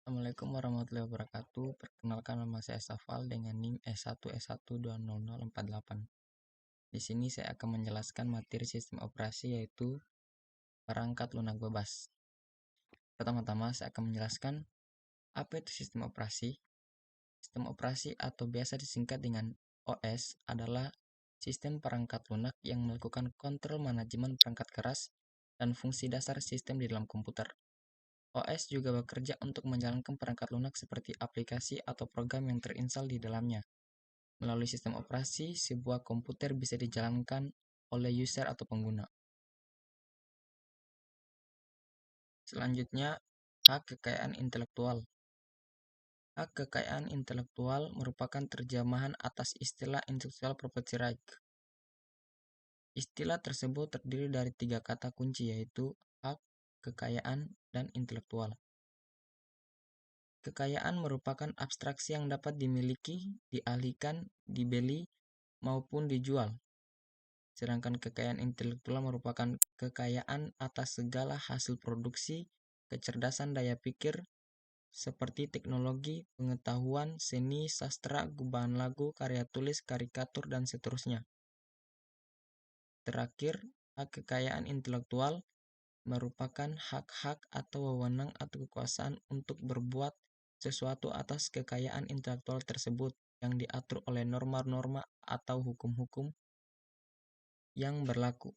Assalamualaikum warahmatullahi wabarakatuh. Perkenalkan, nama saya Safal dengan NIM S1S1200048. Di sini saya akan menjelaskan materi sistem operasi, yaitu perangkat lunak bebas. Pertama-tama saya akan menjelaskan apa itu sistem operasi. Sistem operasi atau biasa disingkat dengan OS adalah sistem perangkat lunak yang melakukan kontrol manajemen perangkat keras dan fungsi dasar sistem di dalam komputer. OS juga bekerja untuk menjalankan perangkat lunak seperti aplikasi atau program yang terinstall di dalamnya. Melalui sistem operasi, sebuah komputer bisa dijalankan oleh user atau pengguna. Selanjutnya, hak kekayaan intelektual. Hak kekayaan intelektual merupakan terjemahan atas istilah intellectual property right. Istilah tersebut terdiri dari 3 kata kunci, yaitu hak, kekayaan, dan intelektual. Kekayaan merupakan abstraksi yang dapat dimiliki, dialihkan, dibeli, maupun dijual. Sedangkan kekayaan intelektual merupakan kekayaan atas segala hasil produksi, kecerdasan daya pikir, seperti teknologi, pengetahuan, seni, sastra, gubahan lagu, karya tulis, karikatur, dan seterusnya. Terakhir, hak kekayaan intelektual merupakan hak-hak atau wewenang atau kekuasaan untuk berbuat sesuatu atas kekayaan intelektual tersebut yang diatur oleh norma-norma atau hukum-hukum yang berlaku.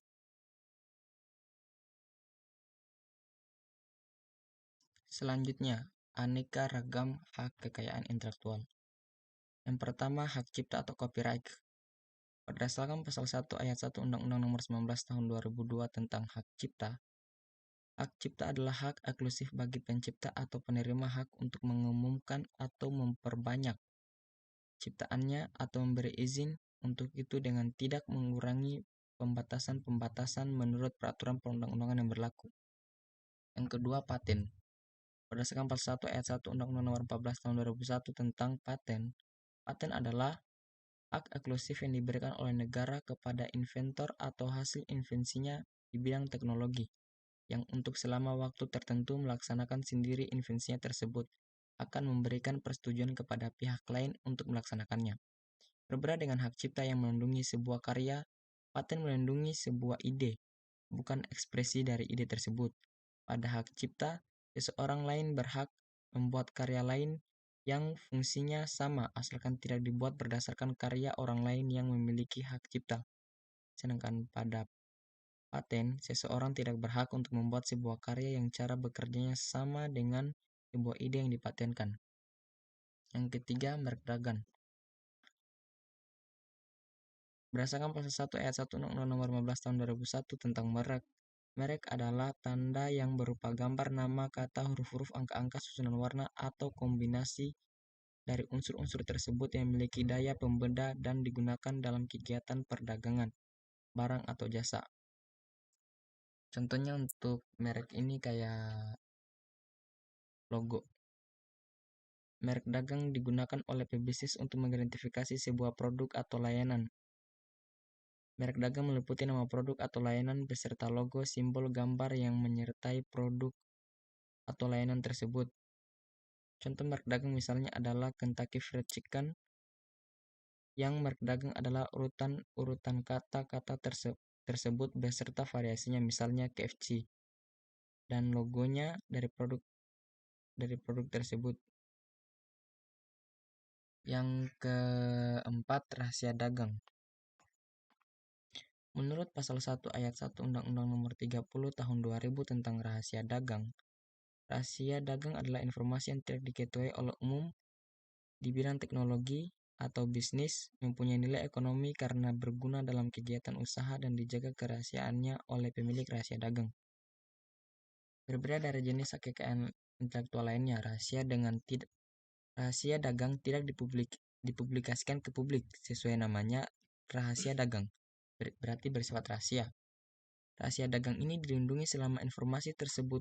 Selanjutnya, aneka ragam hak kekayaan intelektual. Yang pertama, hak cipta atau copyright. Berdasarkan pasal 1 ayat 1 Undang-Undang Nomor 19 Tahun 2002 tentang hak cipta adalah hak eksklusif bagi pencipta atau penerima hak untuk mengumumkan atau memperbanyak ciptaannya atau memberi izin untuk itu dengan tidak mengurangi pembatasan-pembatasan menurut peraturan perundang-undangan yang berlaku. Yang kedua, paten. Berdasarkan pasal 1 ayat 1 Undang-Undang Nomor 14 Tahun 2001 tentang paten, paten adalah hak eksklusif yang diberikan oleh negara kepada inventor atau hasil invensinya di bidang teknologi, yang untuk selama waktu tertentu melaksanakan sendiri invensinya tersebut, akan memberikan persetujuan kepada pihak lain untuk melaksanakannya. Berbeda dengan hak cipta yang melindungi sebuah karya, paten melindungi sebuah ide, bukan ekspresi dari ide tersebut. Pada hak cipta, seseorang lain berhak membuat karya lain yang fungsinya sama asalkan tidak dibuat berdasarkan karya orang lain yang memiliki hak cipta. Sedangkan pada paten, seseorang tidak berhak untuk membuat sebuah karya yang cara bekerjanya sama dengan sebuah ide yang dipatenkan. Yang ketiga, merek dagang. Berdasarkan pasal 1 ayat 1 Undang-Undang Nomor 15 Tahun 2001 tentang merek. Merek adalah tanda yang berupa gambar nama, kata, huruf-huruf, angka-angka, susunan warna, atau kombinasi dari unsur-unsur tersebut yang memiliki daya pembeda dan digunakan dalam kegiatan perdagangan, barang atau jasa. Contohnya untuk merek ini kayak logo. Merek dagang digunakan oleh pebisnis untuk mengidentifikasi sebuah produk atau layanan. Merek dagang meliputi nama produk atau layanan beserta logo, simbol, gambar yang menyertai produk atau layanan tersebut. Contoh merek dagang misalnya adalah Kentucky Fried Chicken, yang merek dagang adalah urutan kata-kata tersebut beserta variasinya, misalnya KFC, dan logonya dari produk tersebut. Yang keempat, rahasia dagang. Menurut pasal 1 ayat 1 Undang-Undang Nomor 30 Tahun 2000 tentang rahasia dagang adalah informasi yang tidak diketahui oleh umum di bidang teknologi atau bisnis, mempunyai nilai ekonomi karena berguna dalam kegiatan usaha dan dijaga kerahasiaannya oleh pemilik rahasia dagang. Berbeda dari jenis hak kekayaan intelektual lainnya, rahasia dagang tidak dipublikasikan ke publik sesuai namanya, rahasia dagang. Berarti bersifat rahasia. Rahasia dagang ini dilindungi selama informasi tersebut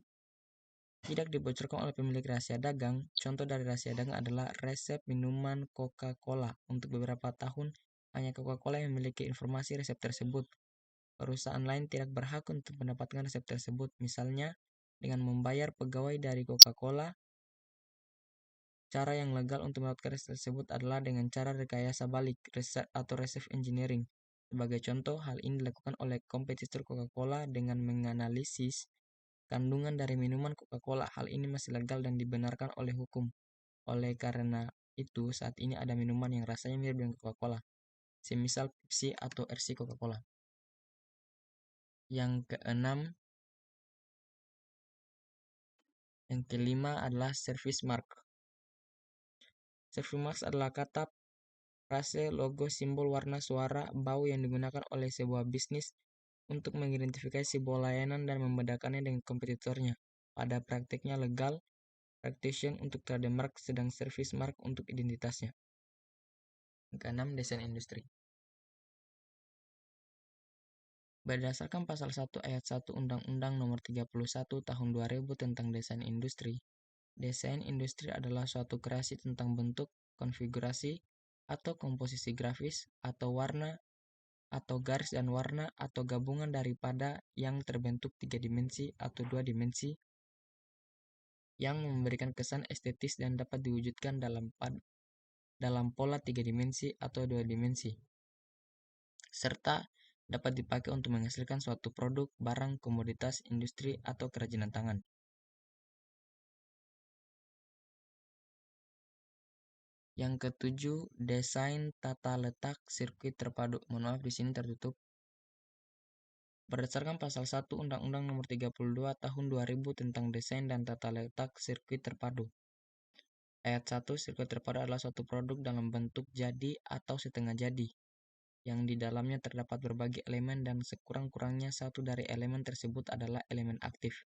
tidak dibocorkan oleh pemilik rahasia dagang. Contoh dari rahasia dagang adalah resep minuman Coca-Cola. Untuk beberapa tahun, hanya Coca-Cola yang memiliki informasi resep tersebut. Perusahaan lain tidak berhak untuk mendapatkan resep tersebut, misalnya dengan membayar pegawai dari Coca-Cola Cara yang legal untuk melakukan riset tersebut adalah dengan cara rekayasa balik, reset atau reverse engineering. Sebagai contoh, hal ini dilakukan oleh kompetitor Coca-Cola dengan menganalisis kandungan dari minuman Coca-Cola. Hal ini masih legal dan dibenarkan oleh hukum. Oleh karena itu, saat ini ada minuman yang rasanya mirip dengan Coca-Cola, semisal Pepsi atau RC Coca-Cola. Yang kelima adalah service mark. Service mark adalah kata, frase, logo, simbol, warna, suara, bau yang digunakan oleh sebuah bisnis untuk mengidentifikasi sebuah layanan dan membedakannya dengan kompetitornya. Pada praktiknya legal, practitioner untuk trademark, sedang service mark untuk identitasnya. Yang keenam, desain industri. Berdasarkan pasal 1 ayat 1 Undang-Undang Nomor 31 Tahun 2000 tentang Desain Industri adalah suatu kreasi tentang bentuk, konfigurasi, atau komposisi grafis, atau warna, atau garis dan warna, atau gabungan daripada yang terbentuk 3 dimensi atau 2 dimensi yang memberikan kesan estetis dan dapat diwujudkan dalam pola 3 dimensi atau 2 dimensi, serta dapat dipakai untuk menghasilkan suatu produk, barang, komoditas, industri, atau kerajinan tangan. Yang ketujuh, desain tata letak sirkuit terpadu. Mohon maaf, di sini tertutup. Berdasarkan pasal 1 Undang-Undang Nomor 32 Tahun 2000 tentang Desain dan Tata Letak Sirkuit Terpadu. Ayat 1, sirkuit terpadu adalah suatu produk dalam bentuk jadi atau setengah jadi, yang di dalamnya terdapat berbagai elemen dan sekurang-kurangnya satu dari elemen tersebut adalah elemen aktif,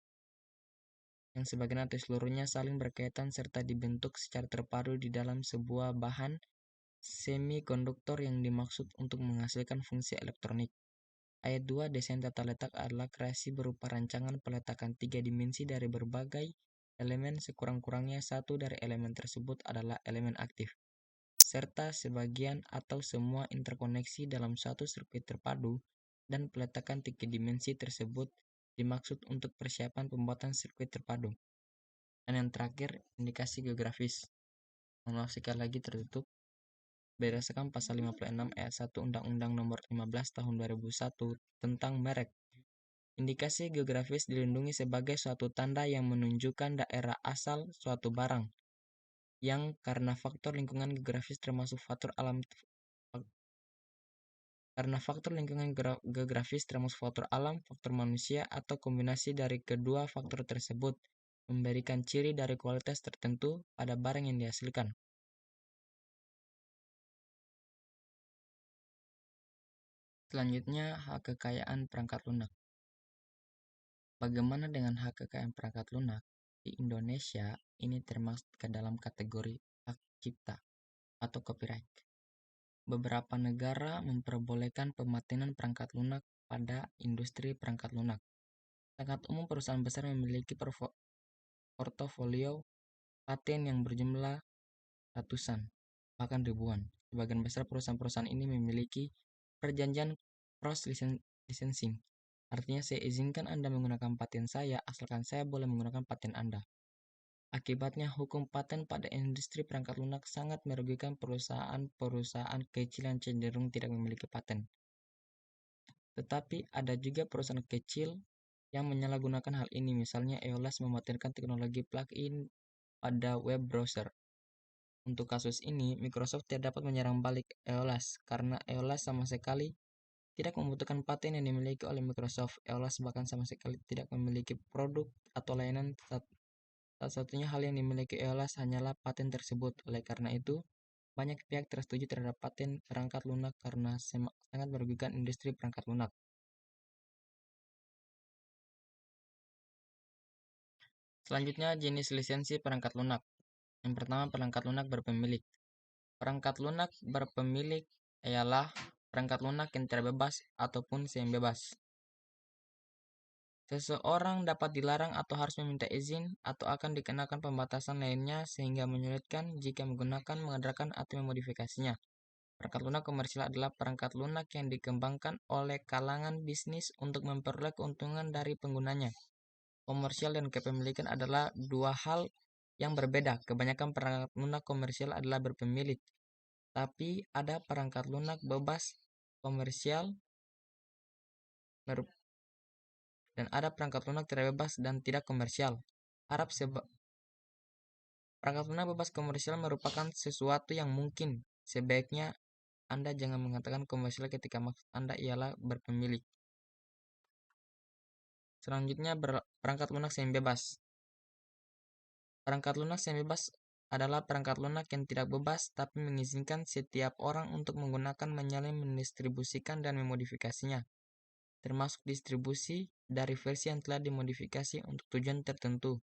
yang sebagian atau seluruhnya saling berkaitan serta dibentuk secara terpadu di dalam sebuah bahan semikonduktor yang dimaksud untuk menghasilkan fungsi elektronik. Ayat 2, desain tata letak adalah kreasi berupa rancangan peletakan 3 dimensi dari berbagai elemen, sekurang-kurangnya satu dari elemen tersebut adalah elemen aktif, serta sebagian atau semua interkoneksi dalam suatu sirkuit terpadu, dan peletakan 3 dimensi tersebut dimaksud untuk persiapan pembuatan sirkuit terpadu. Dan yang terakhir, indikasi geografis. Mohon maaf sekali lagi tertutup. Berdasarkan pasal 56 ayat 1 Undang-Undang Nomor 15 Tahun 2001 tentang merek, indikasi geografis dilindungi sebagai suatu tanda yang menunjukkan daerah asal suatu barang, yang karena faktor lingkungan geografis termasuk faktor alam faktor manusia, atau kombinasi dari kedua faktor tersebut, memberikan ciri dari kualitas tertentu pada barang yang dihasilkan. Selanjutnya, hak kekayaan perangkat lunak. Bagaimana dengan hak kekayaan perangkat lunak? Di Indonesia, ini termasuk ke dalam kategori hak cipta atau copyright. Beberapa negara memperbolehkan pematenan perangkat lunak pada industri perangkat lunak. Sangat umum perusahaan besar memiliki portofolio paten yang berjumlah ratusan, bahkan ribuan. Sebagian besar perusahaan-perusahaan ini memiliki perjanjian cross-licensing. Artinya, saya izinkan Anda menggunakan paten saya, asalkan saya boleh menggunakan paten Anda. Akibatnya, hukum paten pada industri perangkat lunak sangat merugikan perusahaan-perusahaan kecil yang cenderung tidak memiliki paten. Tetapi ada juga perusahaan kecil yang menyalahgunakan hal ini. Misalnya, EOLAS mematenkan teknologi plug-in pada web browser. Untuk kasus ini, Microsoft tidak dapat menyerang balik EOLAS karena EOLAS sama sekali tidak membutuhkan paten yang dimiliki oleh Microsoft. EOLAS bahkan sama sekali tidak memiliki produk atau layanan. Satu-satunya hal yang dimiliki EOLAS hanyalah paten tersebut. Oleh karena itu, banyak pihak tersetuju terhadap paten perangkat lunak karena sangat merugikan industri perangkat lunak. Selanjutnya, jenis lisensi perangkat lunak. Yang pertama, perangkat lunak berpemilik. Perangkat lunak berpemilik ialah perangkat lunak yang terbebas ataupun semi-bebas. Seseorang dapat dilarang atau harus meminta izin atau akan dikenakan pembatasan lainnya sehingga menyulitkan jika menggunakan, mengedarkan, atau memodifikasinya. Perangkat lunak komersial adalah perangkat lunak yang dikembangkan oleh kalangan bisnis untuk memperoleh keuntungan dari penggunanya. Komersial dan kepemilikan adalah dua hal yang berbeda. Kebanyakan perangkat lunak komersial adalah berpemilik, tapi ada perangkat lunak bebas komersial dan ada perangkat lunak tidak bebas dan tidak komersial. Perangkat lunak bebas komersial merupakan sesuatu yang mungkin. Sebaiknya Anda jangan mengatakan komersial ketika maksud Anda ialah berpemilik. Selanjutnya, perangkat lunak semi bebas. Perangkat lunak semi bebas adalah perangkat lunak yang tidak bebas tapi mengizinkan setiap orang untuk menggunakan, menyalin, mendistribusikan, dan memodifikasinya, termasuk distribusi dari versi yang telah dimodifikasi untuk tujuan tertentu.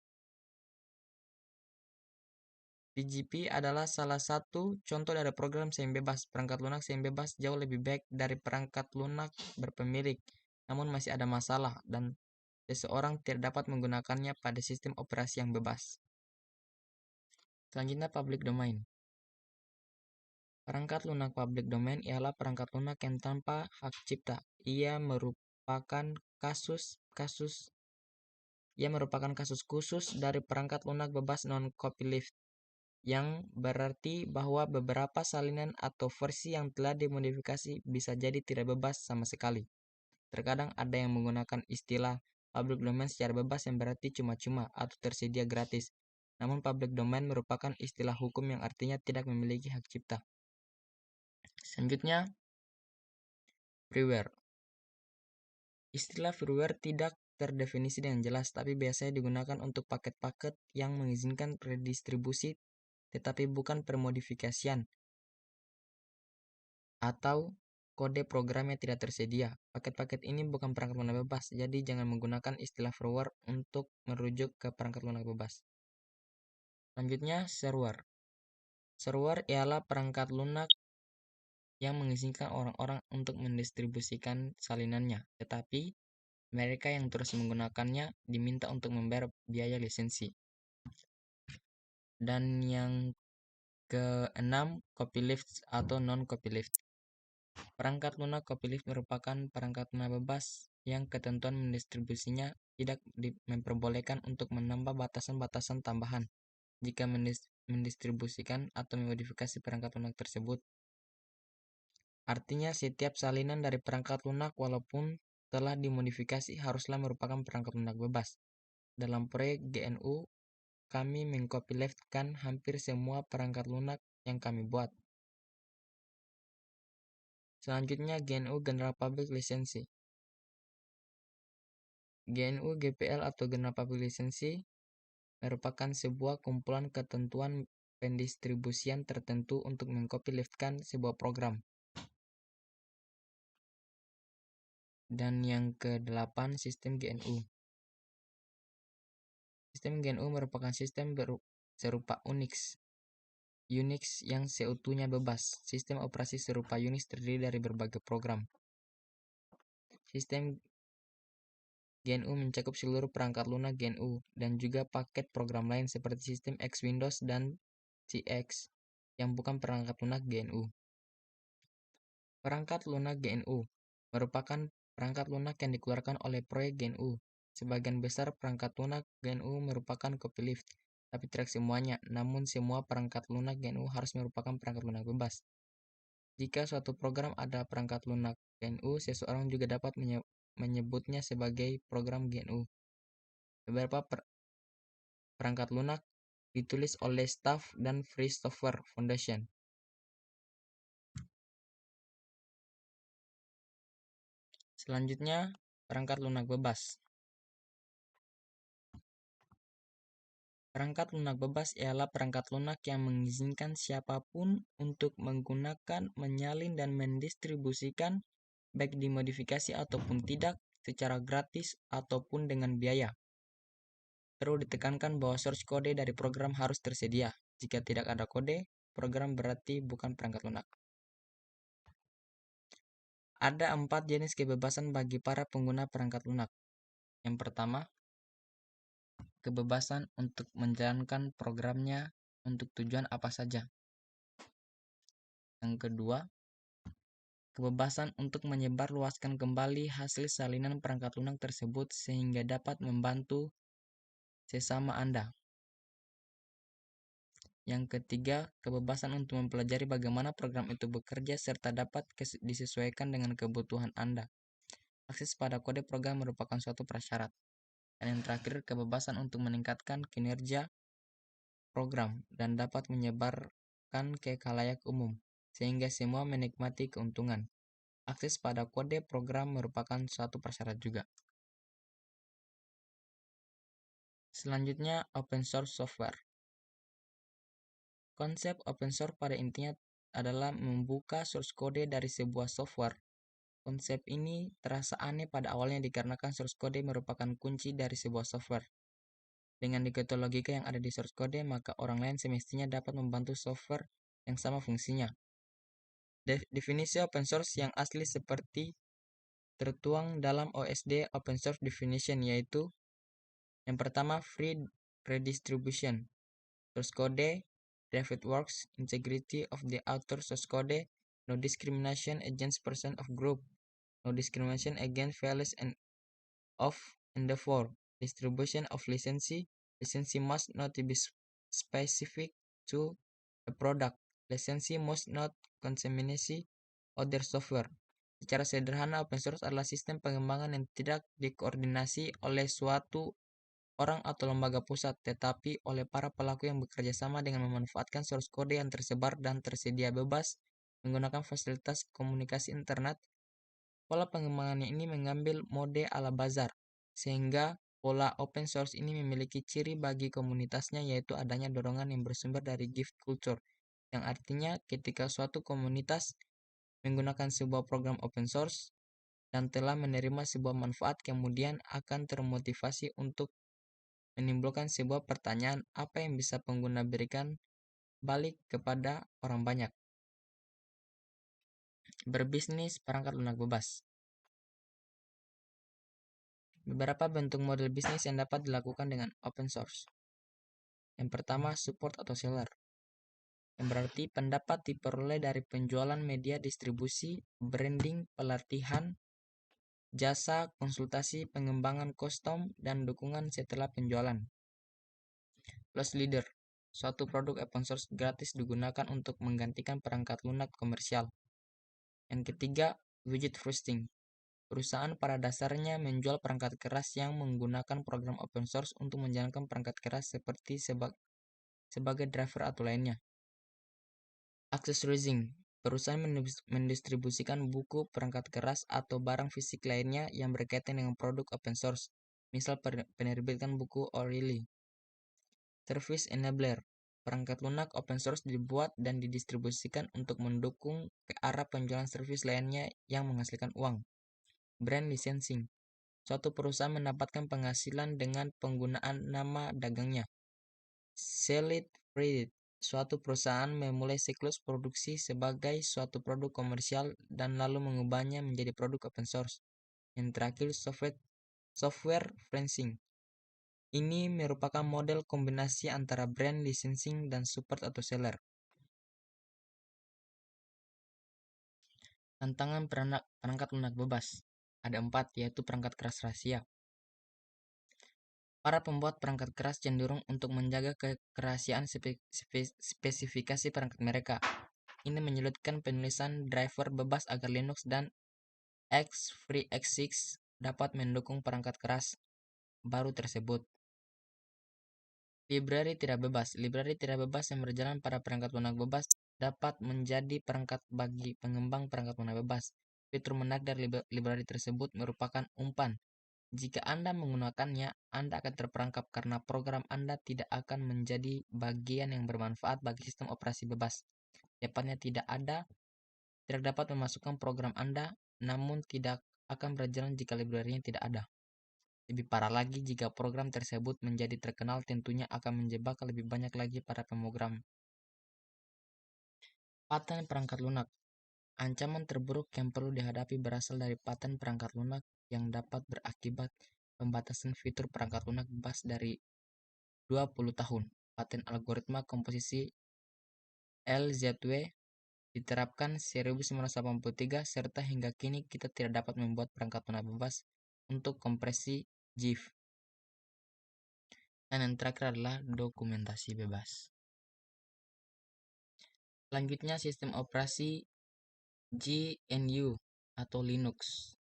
PGP adalah salah satu contoh dari program semi bebas. Perangkat lunak semi bebas jauh lebih baik dari perangkat lunak berpemilik, namun masih ada masalah dan seseorang tidak dapat menggunakannya pada sistem operasi yang bebas. Selanjutnya, public domain. Perangkat lunak public domain ialah perangkat lunak yang tanpa hak cipta. Ia merupakan kasus khusus dari perangkat lunak bebas non-copyleft, yang berarti bahwa beberapa salinan atau versi yang telah dimodifikasi bisa jadi tidak bebas sama sekali. Terkadang ada yang menggunakan istilah public domain secara bebas yang berarti cuma-cuma atau tersedia gratis. Namun public domain merupakan istilah hukum yang artinya tidak memiliki hak cipta. Selanjutnya, freeware. Istilah freeware tidak terdefinisi dengan jelas, tapi biasanya digunakan untuk paket-paket yang mengizinkan redistribusi tetapi bukan permodifikasian atau kode program yang tidak tersedia. Paket-paket ini bukan perangkat lunak bebas, jadi jangan menggunakan istilah freeware untuk merujuk ke perangkat lunak bebas. Selanjutnya, server. Server ialah perangkat lunak yang mengizinkan orang-orang untuk mendistribusikan salinannya, tetapi mereka yang terus menggunakannya diminta untuk membayar biaya lisensi. Dan yang keenam, copyleft atau non-copyleft. Perangkat lunak copyleft merupakan perangkat lunak bebas yang ketentuan mendistribusinya tidak memperbolehkan untuk menambah batasan-batasan tambahan jika mendistribusikan atau memodifikasi perangkat lunak tersebut. Artinya, setiap salinan dari perangkat lunak walaupun telah dimodifikasi haruslah merupakan perangkat lunak bebas. Dalam proyek GNU, kami mengcopyleft-kan hampir semua perangkat lunak yang kami buat. Selanjutnya, GNU General Public License. GNU GPL atau General Public License merupakan sebuah kumpulan ketentuan pendistribusian tertentu untuk mengcopyleft-kan sebuah program. Dan yang ke-8, sistem GNU. Sistem GNU merupakan sistem serupa Unix yang seutuhnya bebas. Sistem operasi serupa Unix terdiri dari berbagai program. Sistem GNU mencakup seluruh perangkat lunak GNU dan juga paket program lain seperti sistem X Windows dan CX yang bukan perangkat lunak GNU. Perangkat lunak GNU merupakan perangkat lunak yang dikeluarkan oleh proyek GNU. Sebagian besar perangkat lunak GNU merupakan copyleft, tapi tidak semuanya, namun semua perangkat lunak GNU harus merupakan perangkat lunak bebas. Jika suatu program ada perangkat lunak GNU, seseorang juga dapat menyebutnya sebagai program GNU. Beberapa perangkat lunak ditulis oleh staff dan Free Software Foundation. Selanjutnya, perangkat lunak bebas. Perangkat lunak bebas ialah perangkat lunak yang mengizinkan siapapun untuk menggunakan, menyalin, dan mendistribusikan, baik dimodifikasi ataupun tidak, secara gratis ataupun dengan biaya. Perlu ditekankan bahwa source kode dari program harus tersedia. Jika tidak ada kode, program berarti bukan perangkat lunak. Ada 4 jenis kebebasan bagi para pengguna perangkat lunak. Yang pertama, kebebasan untuk menjalankan programnya untuk tujuan apa saja. Yang kedua, kebebasan untuk menyebarluaskan kembali hasil salinan perangkat lunak tersebut sehingga dapat membantu sesama Anda. Yang ketiga, kebebasan untuk mempelajari bagaimana program itu bekerja serta dapat disesuaikan dengan kebutuhan Anda. Akses pada kode program merupakan suatu prasyarat. Dan yang terakhir, kebebasan untuk meningkatkan kinerja program dan dapat menyebarkan ke khalayak umum, sehingga semua menikmati keuntungan. Akses pada kode program merupakan suatu prasyarat juga. Selanjutnya, open source software. Konsep open source pada intinya adalah membuka source code dari sebuah software. Konsep ini terasa aneh pada awalnya dikarenakan source code merupakan kunci dari sebuah software. Dengan diketok logika yang ada di source code, maka orang lain semestinya dapat membantu software yang sama fungsinya. Definisi open source yang asli seperti tertuang dalam OSD Open Source Definition yaitu yang pertama, free redistribution. Source code, private works, integrity of the author source code, no discrimination against person of group, no discrimination against values and of endeavor, distribution of license must not be specific to a product, license must not contaminate other software. Secara sederhana, open source adalah sistem pengembangan yang tidak dikoordinasi oleh suatu orang atau lembaga pusat, tetapi oleh para pelaku yang bekerja sama dengan memanfaatkan source code yang tersebar dan tersedia bebas menggunakan fasilitas komunikasi internet. Pola pengembangannya ini mengambil mode ala bazar, sehingga pola open source ini memiliki ciri bagi komunitasnya yaitu adanya dorongan yang bersumber dari gift culture, yang artinya ketika suatu komunitas menggunakan sebuah program open source dan telah menerima sebuah manfaat, kemudian akan termotivasi untuk menimbulkan sebuah pertanyaan apa yang bisa pengguna berikan balik kepada orang banyak. Berbisnis perangkat lunak bebas. Beberapa bentuk model bisnis yang dapat dilakukan dengan open source. Yang pertama, support atau seller. Yang berarti pendapat diperoleh dari penjualan media distribusi, branding, pelatihan, jasa, konsultasi, pengembangan kostum, dan dukungan setelah penjualan. Loss leader. Suatu produk open source gratis digunakan untuk menggantikan perangkat lunak komersial. Yang ketiga, widget hosting. Perusahaan pada dasarnya menjual perangkat keras yang menggunakan program open source untuk menjalankan perangkat keras seperti sebagai driver atau lainnya. Accessorizing. Perusahaan mendistribusikan buku, perangkat keras, atau barang fisik lainnya yang berkaitan dengan produk open source. Misal penerbitan buku O'Reilly. Service enabler. Perangkat lunak open source dibuat dan didistribusikan untuk mendukung ke arah penjualan service lainnya yang menghasilkan uang. Brand licensing. Suatu perusahaan mendapatkan penghasilan dengan penggunaan nama dagangnya. Sell it, free it. Suatu perusahaan memulai siklus produksi sebagai suatu produk komersial dan lalu mengubahnya menjadi produk open source. Yang terakhir, software fencing. Ini merupakan model kombinasi antara brand, licensing, dan support atau seller. Tantangan perangkat lunak bebas. Ada 4, yaitu perangkat keras rahasia. Para pembuat perangkat keras cenderung untuk menjaga kerahasiaan spesifikasi perangkat mereka. Ini menyulitkan penulisan driver bebas agar Linux dan FreeXSix dapat mendukung perangkat keras baru tersebut. Library tidak bebas. Library tidak bebas yang berjalan pada perangkat lunak bebas dapat menjadi perangkat bagi pengembang perangkat lunak bebas. Fitur menarik dari library tersebut merupakan umpan. Jika Anda menggunakannya, Anda akan terperangkap karena program Anda tidak akan menjadi bagian yang bermanfaat bagi sistem operasi bebas. Tepatnya tidak dapat memasukkan program Anda, namun tidak akan berjalan jika library-nya tidak ada. Lebih parah lagi, jika program tersebut menjadi terkenal, tentunya akan menjebak lebih banyak lagi para pemrogram. Paten perangkat lunak. Ancaman terburuk yang perlu dihadapi berasal dari paten perangkat lunak yang dapat berakibat pembatasan fitur perangkat lunak bebas dari 20 tahun. Paten algoritma komposisi LZW diterapkan 1983 serta hingga kini kita tidak dapat membuat perangkat lunak bebas untuk kompresi GIF. Dan yang terakhir adalah dokumentasi bebas. Selanjutnya sistem operasi GNU atau Linux.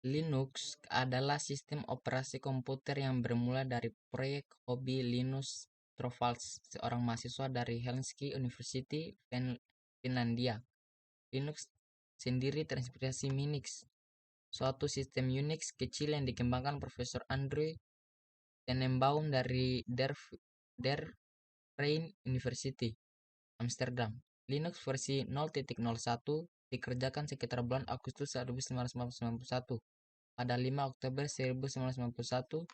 Linux adalah sistem operasi komputer yang bermula dari proyek hobi Linus Torvalds, seorang mahasiswa dari Helsinki University, Finlandia. Linux sendiri terinspirasi Minix, suatu sistem Unix kecil yang dikembangkan Profesor Andrew Tenenbaum dari Der Vrije University, Amsterdam. Linux versi 0.01 dikerjakan sekitar bulan Agustus 1991. Pada 5 Oktober 1991,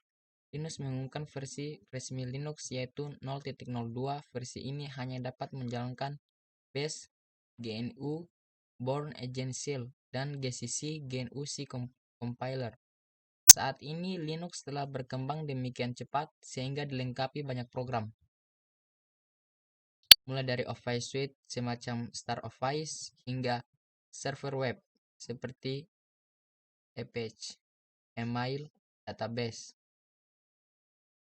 Linus mengumumkan versi resmi Linux yaitu 0.02. Versi ini hanya dapat menjalankan Bash, GNU, Bourne Agent Shell, dan GCC GNU C Compiler. Saat ini Linux telah berkembang demikian cepat sehingga dilengkapi banyak program, mulai dari Office Suite semacam Start Office hingga server web seperti Apache, email, database,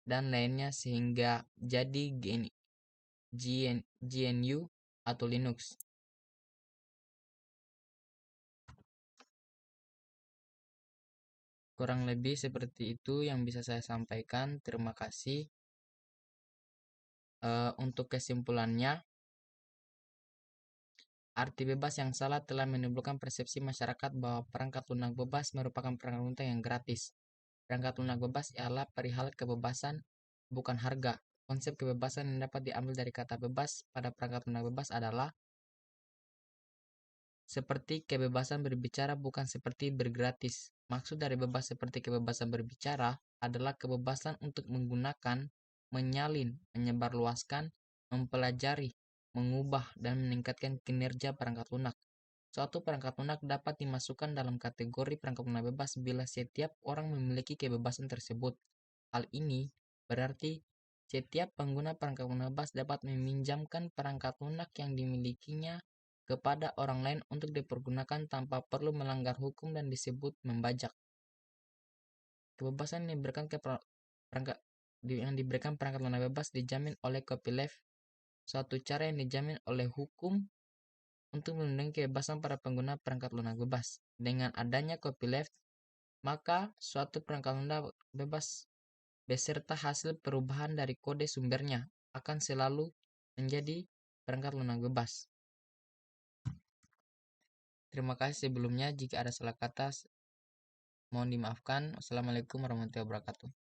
dan lainnya sehingga jadi GNU atau Linux. Kurang lebih seperti itu yang bisa saya sampaikan. Terima kasih. Untuk kesimpulannya, arti bebas yang salah telah menimbulkan persepsi masyarakat bahwa perangkat lunak bebas merupakan perangkat lunak yang gratis. Perangkat lunak bebas ialah perihal kebebasan, bukan harga. Konsep kebebasan yang dapat diambil dari kata bebas pada perangkat lunak bebas adalah seperti kebebasan berbicara, bukan seperti bergratis. Maksud dari bebas seperti kebebasan berbicara adalah kebebasan untuk menggunakan, menyalin, menyebarluaskan, mempelajari, mengubah, dan meningkatkan kinerja perangkat lunak. Suatu perangkat lunak dapat dimasukkan dalam kategori perangkat lunak bebas bila setiap orang memiliki kebebasan tersebut. Hal ini berarti setiap pengguna perangkat lunak bebas dapat meminjamkan perangkat lunak yang dimilikinya kepada orang lain untuk dipergunakan tanpa perlu melanggar hukum dan disebut membajak. Kebebasan yang diberikan perangkat lunak bebas dijamin oleh copyleft, suatu cara yang dijamin oleh hukum untuk melindungi kebebasan para pengguna perangkat lunak bebas. Dengan adanya copyleft, maka suatu perangkat lunak bebas beserta hasil perubahan dari kode sumbernya akan selalu menjadi perangkat lunak bebas. Terima kasih sebelumnya. Jika ada salah kata, mohon dimaafkan. Wassalamualaikum warahmatullahi wabarakatuh.